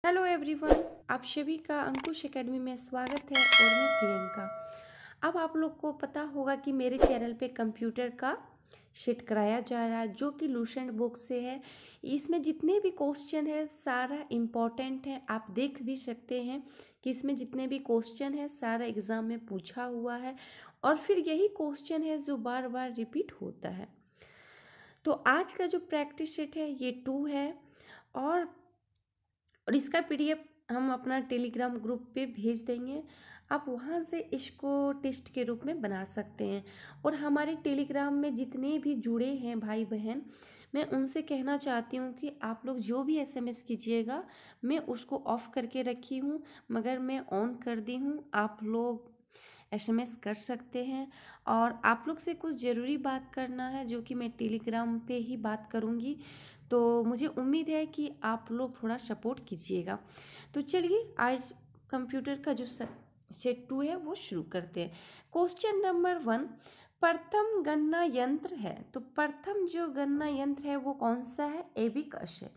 Hello everyone, आप सभी का अंकुश एकेडमी में स्वागत है और मैं प्रियंका। अब आप लोग को पता होगा कि मेरे चैनल पे कंप्यूटर का शीट कराया जा रहा है जो कि लूसेंट बुक से है। इसमें जितने भी क्वेश्चन है सारा इम्पोर्टेंट है, आप देख भी सकते हैं कि इसमें जितने भी क्वेश्चन है सारा एग्ज़ाम में पूछा हुआ है और फिर यही क्वेश्चन है जो बार बार रिपीट होता है। तो आज का जो प्रैक्टिस शीट है ये 2 है और इसका पीडीएफ हम अपना टेलीग्राम ग्रुप पे भेज देंगे। आप वहाँ से इसको टेस्ट के रूप में बना सकते हैं। और हमारे टेलीग्राम में जितने भी जुड़े हैं भाई बहन, मैं उनसे कहना चाहती हूँ कि आप लोग जो भी एसएमएस कीजिएगा मैं उसको ऑफ करके रखी हूँ, मगर मैं ऑन कर दी हूँ। आप लोग एसएमएस कर सकते हैं और आप लोग से कुछ ज़रूरी बात करना है जो कि मैं टेलीग्राम पे ही बात करूँगी। तो मुझे उम्मीद है कि आप लोग थोड़ा सपोर्ट कीजिएगा। तो चलिए आज कंप्यूटर का जो सेट 2 है वो शुरू करते हैं। क्वेश्चन नंबर 1, प्रथम गणना यंत्र है। तो प्रथम जो गणना यंत्र है वो कौन सा है? एबिकस है।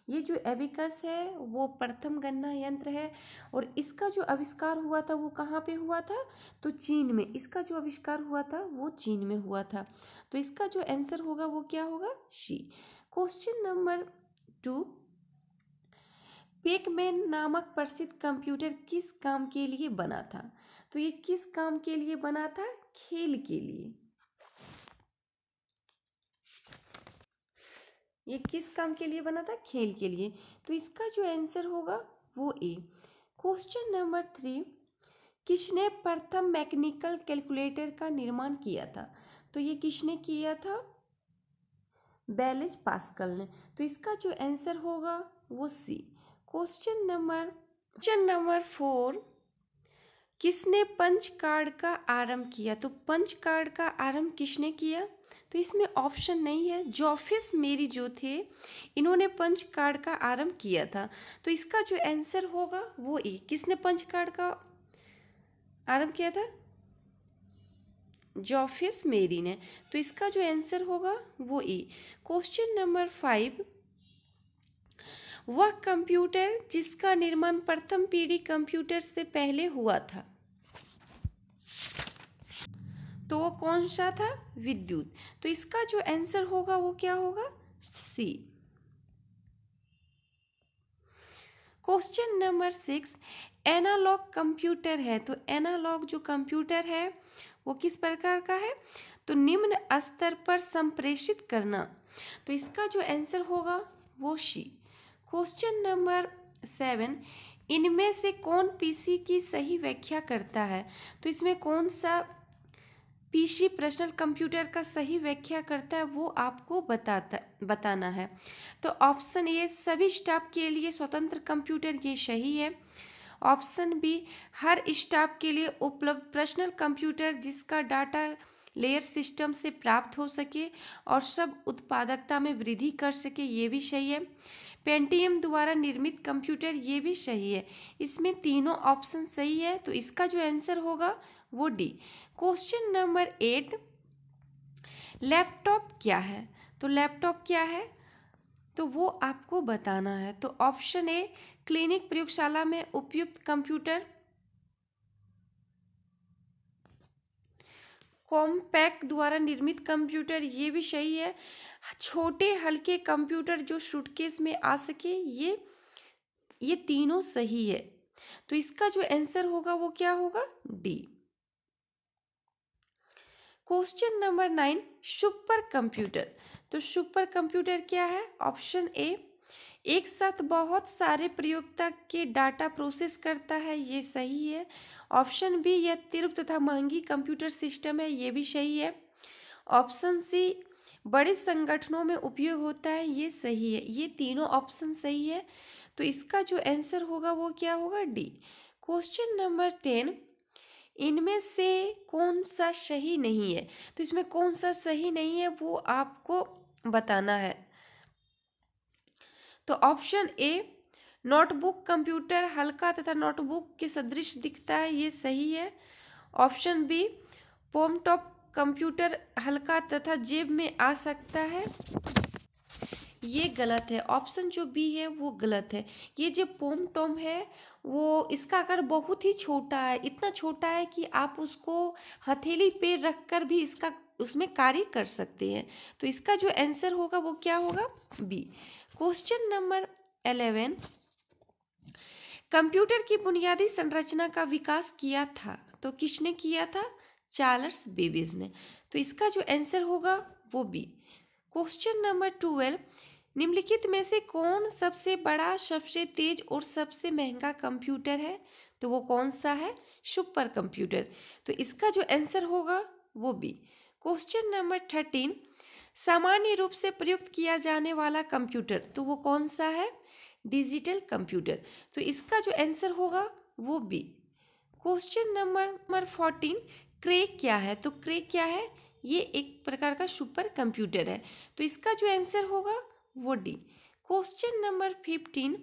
ये जो एबिकस है वो प्रथम गणना यंत्र है और इसका जो आविष्कार हुआ था वो कहाँ पे हुआ था? तो चीन में। इसका जो आविष्कार हुआ था वो चीन में हुआ था। तो इसका जो आंसर होगा वो क्या होगा? सी। क्वेश्चन नंबर 2, पेकमैन नामक प्रसिद्ध कंप्यूटर किस काम के लिए बना था? तो ये किस काम के लिए बना था? खेल के लिए। ये किस काम के लिए बना था? खेल के लिए। तो इसका जो आंसर होगा वो ए। क्वेश्चन नंबर 3, किसने प्रथम मैकेनिकल कैलकुलेटर का निर्माण किया था? तो ये किसने किया था? ब्लेज पास्कल ने। तो इसका जो आंसर होगा वो सी। क्वेश्चन नंबर 4, किसने पंच कार्ड का आरंभ किया? तो पंच कार्ड का आरंभ किसने किया? तो इसमें ऑप्शन नहीं है। जोफिस मेरी जो थे इन्होंने पंच कार्ड का आरंभ किया था। तो इसका जो आंसर होगा वो ए। किसने पंच कार्ड का आरंभ किया था? जोफिस मेरी ने। तो इसका जो आंसर होगा वो ए। क्वेश्चन नंबर 5, वह कंप्यूटर जिसका निर्माण प्रथम पीढ़ी कंप्यूटर से पहले हुआ था, तो वो कौन सा था? विद्युत। तो इसका जो आंसर होगा वो क्या होगा? सी। क्वेश्चन नंबर 6, एनालॉग कंप्यूटर है। तो एनालॉग जो कंप्यूटर है वो किस प्रकार का है? तो निम्न स्तर पर संप्रेषित करना। तो इसका जो आंसर होगा वो सी। क्वेश्चन नंबर 7, इनमें से कौन पीसी की सही व्याख्या करता है? तो इसमें कौन सा पीसी पर्सनल कंप्यूटर का सही व्याख्या करता है वो आपको बताना है। तो ऑप्शन ए, सभी स्टाफ के लिए स्वतंत्र कंप्यूटर, ये सही है। ऑप्शन बी, हर स्टाफ के लिए उपलब्ध पर्सनल कंप्यूटर जिसका डाटा लेयर सिस्टम से प्राप्त हो सके और सब उत्पादकता में वृद्धि कर सके, ये भी सही है। पेंटियम द्वारा निर्मित कंप्यूटर, ये भी सही है। इसमें तीनों ऑप्शन सही है। तो इसका जो आंसर होगा वो डी। क्वेश्चन नंबर 8, लैपटॉप क्या है? तो लैपटॉप क्या है तो वो आपको बताना है। तो ऑप्शन ए, क्लिनिक प्रयोगशाला में उपयुक्त कंप्यूटर। कॉम्पैक्ट द्वारा निर्मित कंप्यूटर, ये भी सही है। छोटे हल्के कंप्यूटर जो सूटकेस में आ सके, ये तीनों सही है। तो इसका जो आंसर होगा वो क्या होगा? D. Question number 9, super computer. तो सुपर कंप्यूटर क्या है? ऑप्शन ए, एक साथ बहुत सारे प्रयोक्ता के डाटा प्रोसेस करता है, ये सही है। ऑप्शन बी, यह तीव्र तथा महंगी कंप्यूटर सिस्टम है, ये भी सही है। ऑप्शन सी, बड़े संगठनों में उपयोग होता है, ये सही है। ये तीनों ऑप्शन सही है। तो इसका जो आंसर होगा वो क्या होगा? डी। क्वेश्चन नंबर 10, इनमें से कौन सा सही नहीं है? तो इसमें कौन सा सही नहीं है वो आपको बताना है। तो ऑप्शन ए, नोटबुक कंप्यूटर हल्का तथा नोटबुक के सदृश दिखता है, ये सही है। ऑप्शन बी, पोमटॉप कंप्यूटर हल्का तथा जेब में आ सकता है, ये गलत है, ऑप्शन जो बी है वो गलत है। ये जो पोम टॉम है वो इसका आकार बहुत ही छोटा है, इतना छोटा है कि आप उसको हथेली पे रख कर भी इसका उसमें कार्य कर सकते हैं। तो इसका जो आंसर होगा वो क्या होगा, बी। क्वेश्चन नंबर 11, कंप्यूटर की बुनियादी संरचना का विकास किया था तो किसने किया था, चार्ल्स बेबेज ने। तो इसका जो आंसर होगा वो बी। क्वेश्चन नंबर 12, निम्नलिखित में से कौन सबसे बड़ा, सबसे तेज और सबसे महंगा कंप्यूटर है, तो वो कौन सा है, सुपर कंप्यूटर। तो इसका जो आंसर होगा वो बी। क्वेश्चन नंबर 13, सामान्य रूप से प्रयुक्त किया जाने वाला कंप्यूटर, तो वो कौन सा है, डिजिटल कंप्यूटर। तो इसका जो आंसर होगा वो बी। क्वेश्चन नंबर 14, क्रेक क्या है, तो क्रेक क्या है, ये एक प्रकार का सुपर कंप्यूटर है। तो इसका जो आंसर होगा वो डी। क्वेश्चन नंबर 15,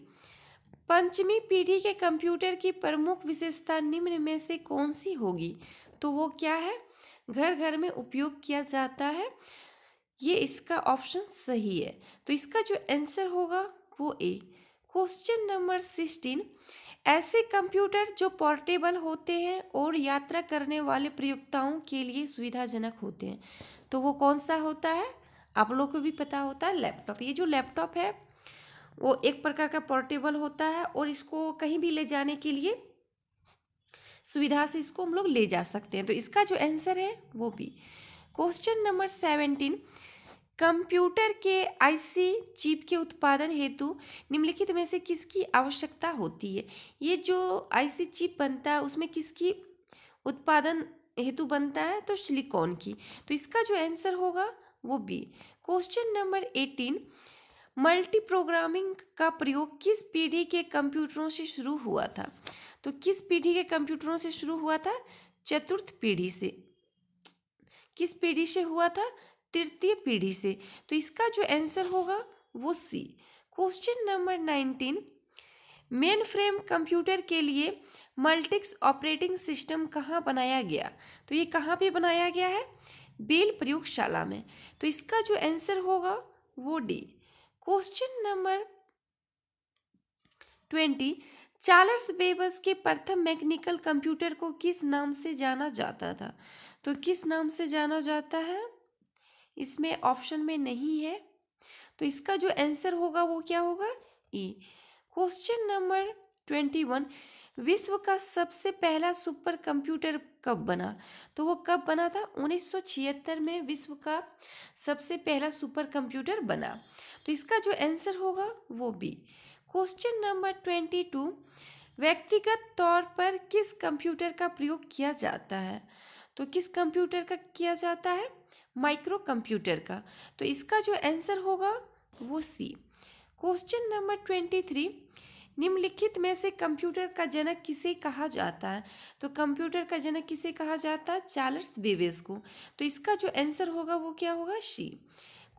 पंचमी पीढ़ी के कंप्यूटर की प्रमुख विशेषता निम्न में से कौन सी होगी, तो वो क्या है, घर घर में उपयोग किया जाता है, ये इसका ऑप्शन सही है। तो इसका जो आंसर होगा वो ए। क्वेश्चन नंबर 16, ऐसे कंप्यूटर जो पोर्टेबल होते हैं और यात्रा करने वाले प्रयोक्ताओं के लिए सुविधाजनक होते हैं, तो वो कौन सा होता है, आप लोगों को भी पता होता है, लैपटॉप। ये जो लैपटॉप है वो एक प्रकार का पोर्टेबल होता है और इसको कहीं भी ले जाने के लिए सुविधा से इसको हम लोग ले जा सकते हैं। तो इसका जो आंसर है वो भी। क्वेश्चन नंबर 17, कंप्यूटर के आईसी चिप के उत्पादन हेतु निम्नलिखित में से किसकी आवश्यकता होती है। ये जो आईसी चिप बनता है उसमें किसकी उत्पादन हेतु बनता है, तो सिलिकॉन की। तो इसका जो आंसर होगा वो B. Question number 18, multi programming का प्रयोग किस पीढ़ी के कंप्यूटरों से शुरू हुआ था, तो किस पीढ़ी के कंप्यूटरों से शुरू हुआ था, चतुर्थ पीढ़ी से। किस पीढ़ी से हुआ था, तृतीय पीढ़ी से। तो इसका जो आंसर होगा वो C. Question number 19, mainframe computer के लिए मल्टिक्स ऑपरेटिंग सिस्टम कहाँ बनाया गया, तो ये कहाँ पे बनाया गया है, बेल प्रयोगशाला में। तो इसका जो आंसर होगा वो डी। क्वेश्चन नंबर 20, चार्ल्स बेबज के प्रथम मैकेनिकल कंप्यूटर को किस नाम से जाना जाता था, तो किस नाम से जाना जाता है, इसमें ऑप्शन में नहीं है। तो इसका जो आंसर होगा वो क्या होगा, ई। क्वेश्चन नंबर 21, विश्व का सबसे पहला सुपर कंप्यूटर कब बना, तो वो कब बना था, 1976 में विश्व का सबसे पहला सुपर कंप्यूटर बना। तो इसका जो आंसर होगा वो बी। क्वेश्चन नंबर 22, व्यक्तिगत तौर पर किस कंप्यूटर का प्रयोग किया जाता है, तो किस कंप्यूटर का किया जाता है, माइक्रो कंप्यूटर का। तो इसका जो आंसर होगा वो सी। क्वेश्चन नंबर 23, निम्नलिखित में से कंप्यूटर का जनक किसे कहा जाता है, तो कंप्यूटर का जनक किसे कहा जाता है, चार्ल्स बेबेज को। तो इसका जो आंसर होगा वो क्या होगा, सी।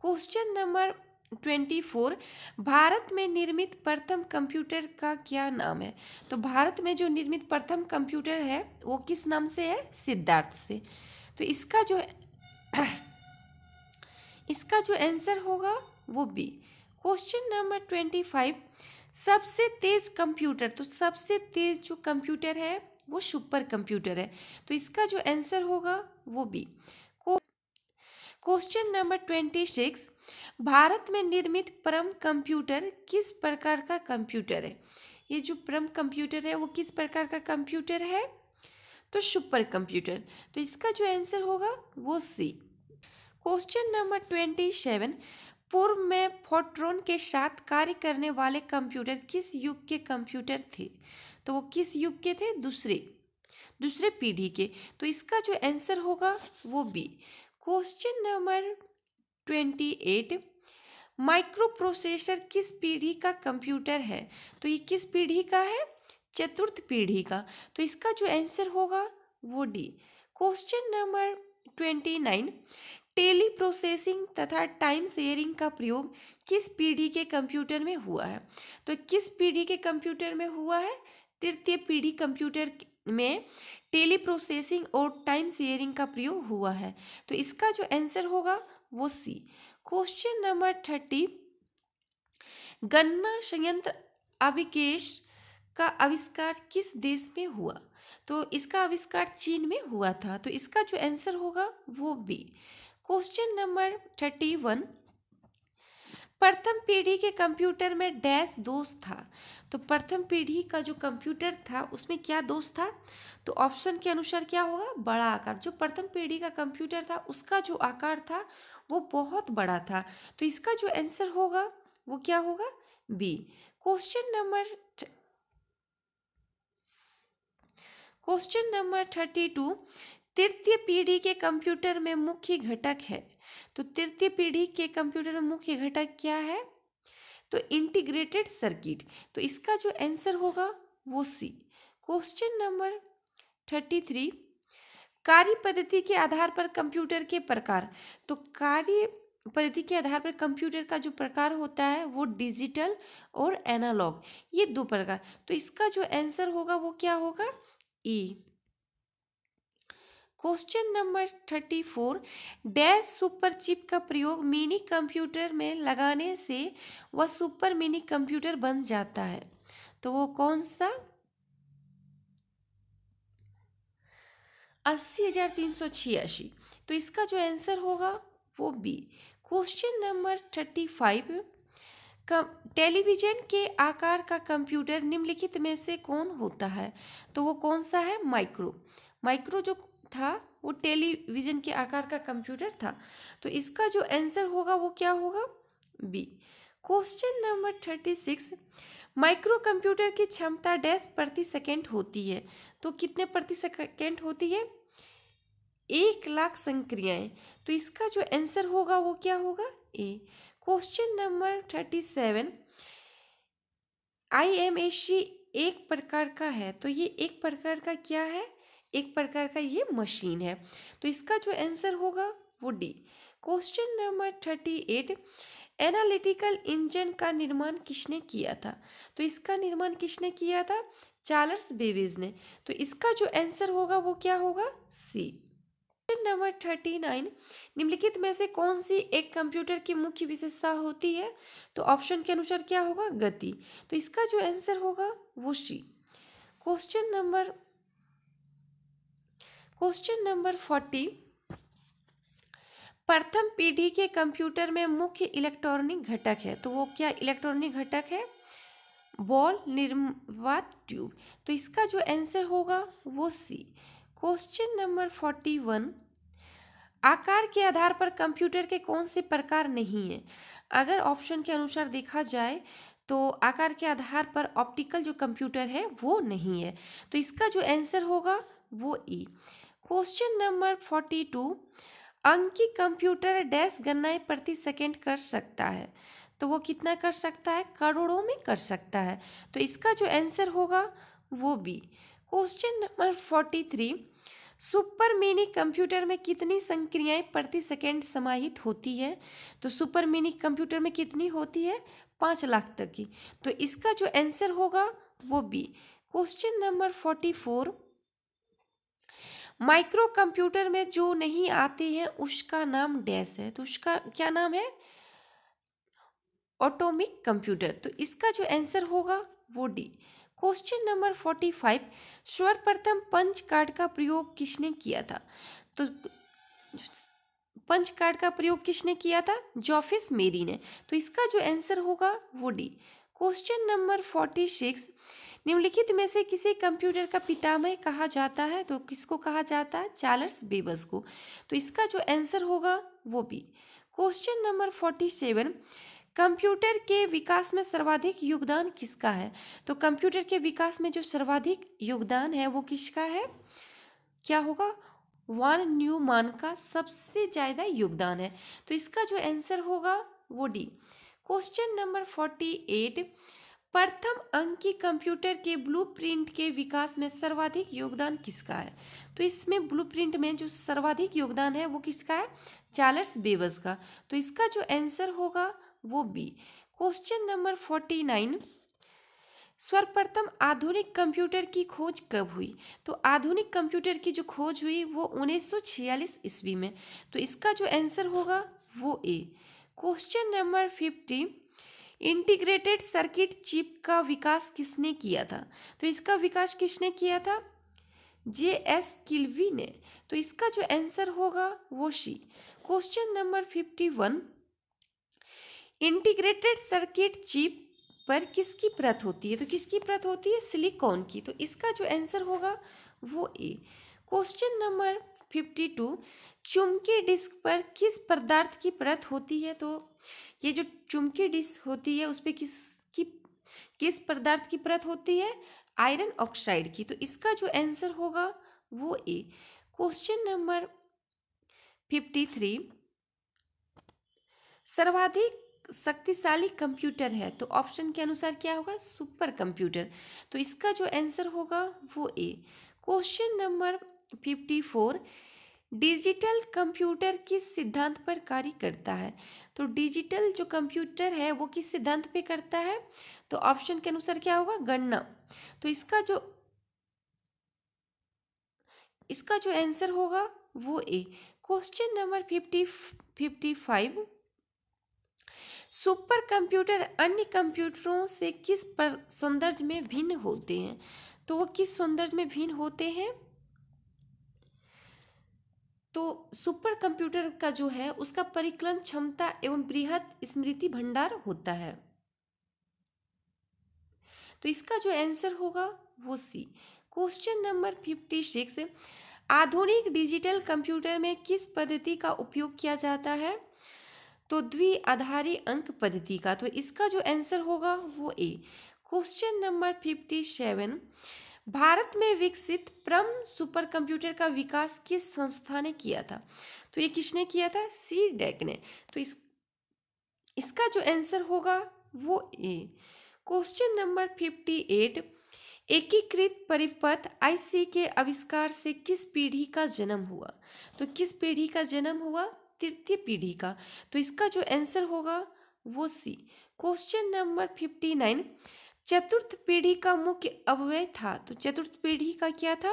क्वेश्चन नंबर 24, भारत में निर्मित प्रथम कंप्यूटर का क्या नाम है, तो भारत में जो निर्मित प्रथम कंप्यूटर है वो किस नाम से है, सिद्धार्थ से। तो इसका जो आंसर होगा वो बी। क्वेश्चन नंबर 25, सबसे तेज कंप्यूटर, तो सबसे तेज जो कंप्यूटर है वो सुपर कंप्यूटर है। तो इसका जो आंसर होगा वो बी। क्वेश्चन नंबर 26, भारत में निर्मित परम कंप्यूटर किस प्रकार का कंप्यूटर है, ये जो परम कंप्यूटर है वो किस प्रकार का कंप्यूटर है, तो सुपर कंप्यूटर। तो इसका जो आंसर होगा वो सी। क्वेश्चन नंबर 27, पूर्व में फोर्ट्रॉन के साथ कार्य करने वाले कंप्यूटर किस युग के कंप्यूटर थे, तो वो किस युग के थे, दूसरे पीढ़ी के। तो इसका जो आंसर होगा वो B. Question number 28, microprocessor किस पीढ़ी का कंप्यूटर है, तो ये किस पीढ़ी का है, चतुर्थ पीढ़ी का। तो इसका जो आंसर होगा वो D. Question number 29, teleprocessing तथा टाइम शेयरिंग का प्रयोग किस पीढ़ी के कंप्यूटर में हुआ है, तो किस पीढ़ी के कंप्यूटर में हुआ है, तृतीय पीढ़ी कंप्यूटर में टेली प्रोसेसिंग और टाइम शेयरिंग का प्रयोग हुआ है। तो इसका जो आंसर होगा वो सी। क्वेश्चन नंबर 30, गन्ना संयंत्र अभिकेश का आविष्कार किस देश में हुआ? तो इसका आविष्कार चीन में हुआ था। तो इसका जो आंसर होगा वो बी। क्वेश्चन नंबर 31, प्रथम पीढ़ी के कंप्यूटर में डैश दोष था। तो प्रथम पीढ़ी का जो कंप्यूटर था उसमें क्या दोष था? तो ऑप्शन के अनुसार क्या होगा? बड़ा आकार। जो प्रथम पीढ़ी का कंप्यूटर था उसका जो आकार था वो बहुत बड़ा था। तो इसका जो आंसर होगा वो क्या होगा? बी। क्वेश्चन नंबर 32, तृतीय पीढ़ी के कंप्यूटर में मुख्य घटक है। तो तृतीय पीढ़ी के कंप्यूटर में मुख्य घटक क्या है? तो इंटीग्रेटेड सर्किट। तो इसका जो आंसर होगा वो सी। क्वेश्चन नंबर 33, कार्य पद्धति के आधार पर कंप्यूटर के प्रकार। तो कार्य पद्धति के आधार पर कंप्यूटर का जो प्रकार होता है वो डिजिटल और एनालॉग, ये दो प्रकार। तो इसका जो आंसर होगा वो क्या होगा? E. Question number 34, dash super chip का प्रयोग मिनी कंप्यूटर में लगाने से वह सुपर मिनी कंप्यूटर बन जाता है। तो वो कौन सा? 80,386। तो इसका जो आंसर होगा वो बी। क्वेश्चन नंबर 35, टेलीविजन के आकार का कंप्यूटर निम्नलिखित में से कौन होता है? तो वो कौन सा है? माइक्रो जो था वो टेलीविजन के आकार का कंप्यूटर था। तो इसका जो आंसर होगा वो क्या होगा? B. Question number 36, microcomputer की क्षमता डैश प्रति सेकेंड होती है। तो कितने प्रति सेकेंड होती है? 1,00,000 संक्रियाएं। तो इसका जो आंसर होगा वो क्या होगा? ए। क्वेश्चन नंबर 37, IMAC एक प्रकार का है। तो ये एक प्रकार का क्या है? एक प्रकार का ये मशीन है। तो इसका जो आंसर होगा वो D. Question number 38, analytical engine का निर्माण किसने किया था? तो इसका निर्माण किसने किया था? चार्ल्स बेबेज ने। तो इसका जो आंसर होगा वो क्या होगा? सी। क्वेश्चन नंबर 39, निम्नलिखित में से कौन सी एक कंप्यूटर की मुख्य विशेषता होती है? तो ऑप्शन के अनुसार क्या होगा? गति। तो इसका जो आंसर होगा वो सी। क्वेश्चन नंबर 40, प्रथम पीढ़ी के कंप्यूटर में मुख्य इलेक्ट्रॉनिक घटक है। तो वो क्या इलेक्ट्रॉनिक घटक है? बॉल निर्वात ट्यूब। तो इसका जो आंसर होगा वो सी। क्वेश्चन नंबर 41, आकार के आधार पर कंप्यूटर के कौन से प्रकार नहीं है? अगर ऑप्शन के अनुसार देखा जाए तो आकार के आधार पर ऑप्टिकल जो कंप्यूटर है वो नहीं है। तो इसका जो आंसर होगा वो ई। क्वेश्चन नंबर 42, अंकीय कंप्यूटर डैश गणनाएं प्रति सेकंड कर सकता है। तो वो कितना कर सकता है? करोड़ों में कर सकता है। तो इसका जो आंसर होगा वो B. Question number 43, super minicomputer में कितनी संक्रियाएं प्रति सेकंड समाहित होती है? तो सुपर मिनी कंप्यूटर में कितनी होती है? 5,00,000 तक की। तो इसका जो आंसर होगा वो B. Question number 44, microcomputer में जो नहीं आते हैं उसका नाम डैश है। तो उसका क्या नाम है? Atomic computer. तो इसका जो आंसर होगा वो डी। क्वेश्चन नंबर 45, सर्वप्रथम पंच कार्ड का प्रयोग किसने किया था? तो पंच कार्ड का प्रयोग किसने किया था? जोफिस मेरी ने। तो इसका जो आंसर होगा वो डी। क्वेश्चन नंबर 46, निम्नलिखित में से किसे कंप्यूटर का पितामह कहा जाता है? तो किसको कहा जाता है? चार्ल्स बेबेज को। तो इसका जो आंसर होगा वो बी। क्वेश्चन नंबर 47, कंप्यूटर के विकास में सर्वाधिक योगदान किसका है? तो कंप्यूटर के विकास में जो सर्वाधिक योगदान है वो किसका है? क्या होगा? वॉन न्यूमैन का सबसे ज्यादा योगदान है। तो इसका जो आंसर होगा वो डी। क्वेश्चन नंबर 48, प्रथम अंकीय कंप्यूटर के ब्लूप्रिंट के विकास में सर्वाधिक योगदान किसका है? तो इसमें ब्लूप्रिंट में जो सर्वाधिक योगदान है वो किसका है? चार्ल्स बेबेज का। तो इसका जो आंसर होगा वो बी। क्वेश्चन नंबर 49, सर्वप्रथम आधुनिक कंप्यूटर की खोज कब हुई? तो आधुनिक कंप्यूटर की जो खोज हुई वो 1946 ईस्वी में। तो इसका जो आंसर होगा वो A. Question number 50, integrated circuit chip का विकास किसने किया था? तो इसका विकास किसने किया था? J.S. किल्वी ने। तो इसका जो आंसर होगा वो C. Question number 51, integrated circuit chip पर किसकी परत होती है? तो किसकी परत होती है? सिलिकॉन की। तो इसका जो आंसर होगा वो ए। क्वेश्चन नंबर 52, चुंबकीय डिस्क पर किस पदार्थ की परत होती है? तो ये जो चुंबकीय डिस्क होती है उस पर किस पदार्थ की परत होती है? आयरन ऑक्साइड की। तो इसका जो आंसर होगा वो ए। क्वेश्चन नंबर 53, सर्वाधिक शक्तिशाली कंप्यूटर है तो ऑप्शन के अनुसार क्या होगा? Super computer. तो इसका जो आंसर होगा वो A. Question number 54, digital computer किस सिद्धांत पर कार्य करता है? तो डिजिटल जो कंप्यूटर है वो किस सिद्धांत पे करता है? तो ऑप्शन के अनुसार क्या होगा? गणना। तो इसका जो आंसर होगा वो A. Question number 55, super computer अन्य कंप्यूटरों से किस पर सौंदर्य में भिन्न होते हैं? तो वो किस सौंदर्य में भिन्न होते हैं? तो सुपर कंप्यूटर का जो है उसका परिकलन क्षमता एवं बृहद स्मृति भंडार होता है। तो इसका जो आंसर होगा वो सी। क्वेश्चन नंबर 56, आधुनिक डिजिटल कंप्यूटर में किस पद्धति का उपयोग किया जाता है? तो द्विआधारी अंक पद्धति का। तो इसका जो आंसर होगा वो ए। क्वेश्चन नंबर 57, भारत में विकसित प्रथम सुपर कंप्यूटर का विकास किस संस्था ने किया था? तो ये किसने किया था? CDEC ने। तो इसका जो आंसर होगा वो ए। क्वेश्चन नंबर 58, एकीकृत परिपथ IC के आविष्कार से किस पीढ़ी का जन्म हुआ? तो किस पीढ़ी का जन्म हुआ? तृतीय पीढ़ी का। तो इसका जो आंसर होगा वो सी। क्वेश्चन नंबर 59, चतुर्थ पीढ़ी का मुख्य अवयव था। तो चतुर्थ पीढ़ी का क्या था?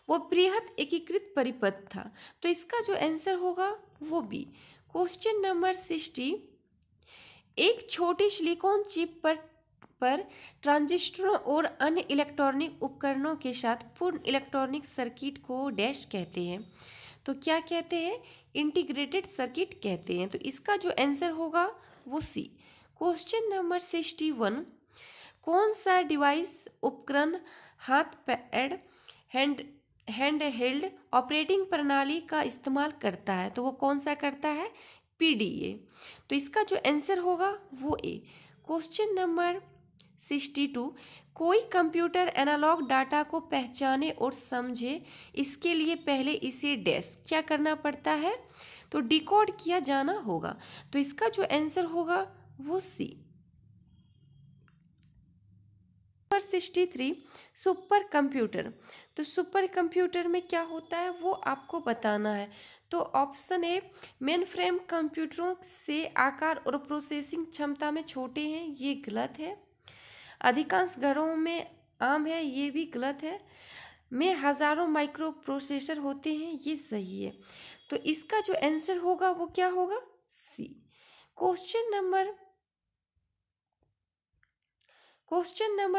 वो बृहद एकीकृत परिपथ था। तो इसका जो आंसर होगा वो बी। क्वेश्चन नंबर 60, एक छोटी सिलिकॉन चिप पर ट्रांजिस्टरों और अन्य इलेक्ट्रॉनिक उपकरणों के साथ पूर्ण इलेक्ट्रॉनिक सर्किट को डैश कहते हैं। तो क्या कहते हैं? इंटीग्रेटेड सर्किट कहते हैं। तो इसका जो आंसर होगा वो सी। क्वेश्चन नंबर 61, कौन सा डिवाइस उपकरण हाथ पैड हैंड हेल्ड ऑपरेटिंग प्रणाली का इस्तेमाल करता है? तो वो कौन सा करता है? PDA। तो इसका जो आंसर होगा वो ए। क्वेश्चन नंबर 62, कोई कंप्यूटर एनालॉग डाटा को पहचाने और समझे इसके लिए पहले इसे डैश क्या करना पड़ता है? तो डिकोड किया जाना होगा। तो इसका जो आंसर होगा वो सी। Number 63, supercomputer. तो सुपर कंप्यूटर में क्या होता है वो आपको बताना है। तो ऑप्शन ए, मेन फ्रेम कंप्यूटरों से आकार और प्रोसेसिंग क्षमता में छोटे हैं, ये गलत है। अधिकांश घरों में आम है, ये भी गलत है। में हजारों माइक्रो प्रोसेसर होते हैं, ये सही है। तो इसका जो आंसर होगा वो क्या होगा? सी। क्वेश्चन नंबर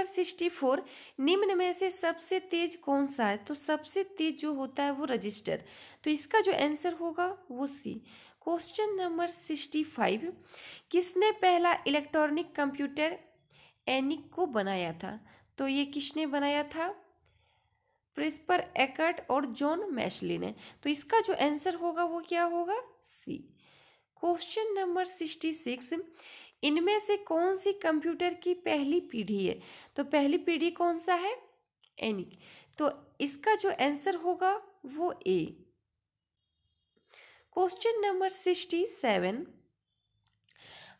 64, निम्न में से सबसे तेज कौन सा है? तो सबसे तेज जो होता है वो रजिस्टर। तो इसका जो आंसर होगा वो सी। क्वेश्चन नंबर 65, किसने पहला इलेक्ट्रॉनिक कंप्यूटर एनिक को बनाया था? तो ये किसने बनाया था? प्रिस्पर एकर्ट और जॉन मैशली ने। तो इसका जो आंसर होगा वो क्या होगा? सी। क्वेश्चन नंबर 66, इनमें से कौन सी कंप्यूटर की पहली पीढ़ी है? तो पहली पीढ़ी कौन सा है? एनिक। तो इसका जो आंसर होगा वो ए। क्वेश्चन नंबर 67,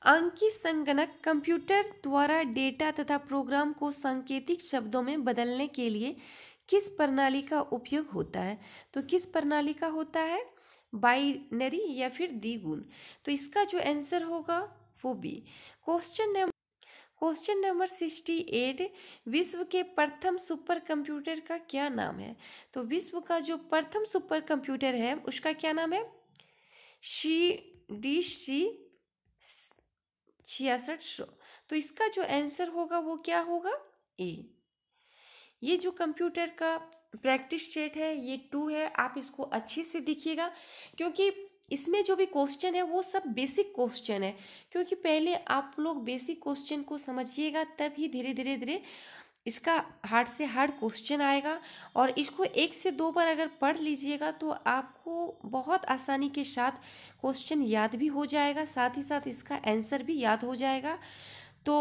अंकीय संगणक कंप्यूटर द्वारा डेटा तथा प्रोग्राम को सांकेतिक शब्दों में बदलने के लिए किस प्रणाली का उपयोग होता है? तो किस प्रणाली का होता है? बाइनरी या फिर द्विगुण। तो इसका जो आंसर होगा वो बी। क्वेश्चन नंबर 68, विश्व के प्रथम सुपर कंप्यूटर का क्या नाम है? तो विश्व का जो प्रथम सुपर कंप्यूटर है उसका क्या नाम है? CDC 6600। तो इसका जो आंसर होगा वो क्या होगा? ए। ये जो कंप्यूटर का प्रैक्टिस सेट है ये 2 है। आप इसको अच्छे से देखिएगा क्योंकि इसमें जो भी क्वेश्चन है वो सब बेसिक क्वेश्चन है, क्योंकि पहले आप लोग बेसिक क्वेश्चन को समझिएगा तभी धीरे धीरे धीरे इसका हार्ड से हार्ड क्वेश्चन आएगा। और इसको 1 से 2 बार अगर पढ़ लीजिएगा तो आपको बहुत आसानी के साथ क्वेश्चन याद भी हो जाएगा, साथ ही साथ इसका आंसर भी याद हो जाएगा। तो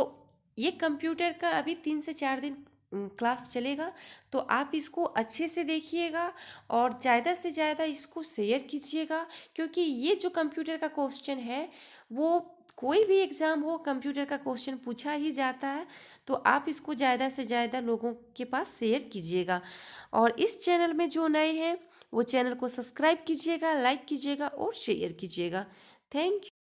ये कंप्यूटर का अभी 3 से 4 दिन क्लास चलेगा, तो आप इसको अच्छे से देखिएगा और ज़्यादा से ज़्यादा इसको शेयर कीजिएगा, क्योंकि ये जो कंप्यूटर का क्वेश्चन है वो कोई भी एग्ज़ाम हो कंप्यूटर का क्वेश्चन पूछा ही जाता है। तो आप इसको ज़्यादा से ज़्यादा लोगों के पास शेयर कीजिएगा। और इस चैनल में जो नए हैं वो चैनल को सब्सक्राइब कीजिएगा, लाइक कीजिएगा और शेयर कीजिएगा। Thank you.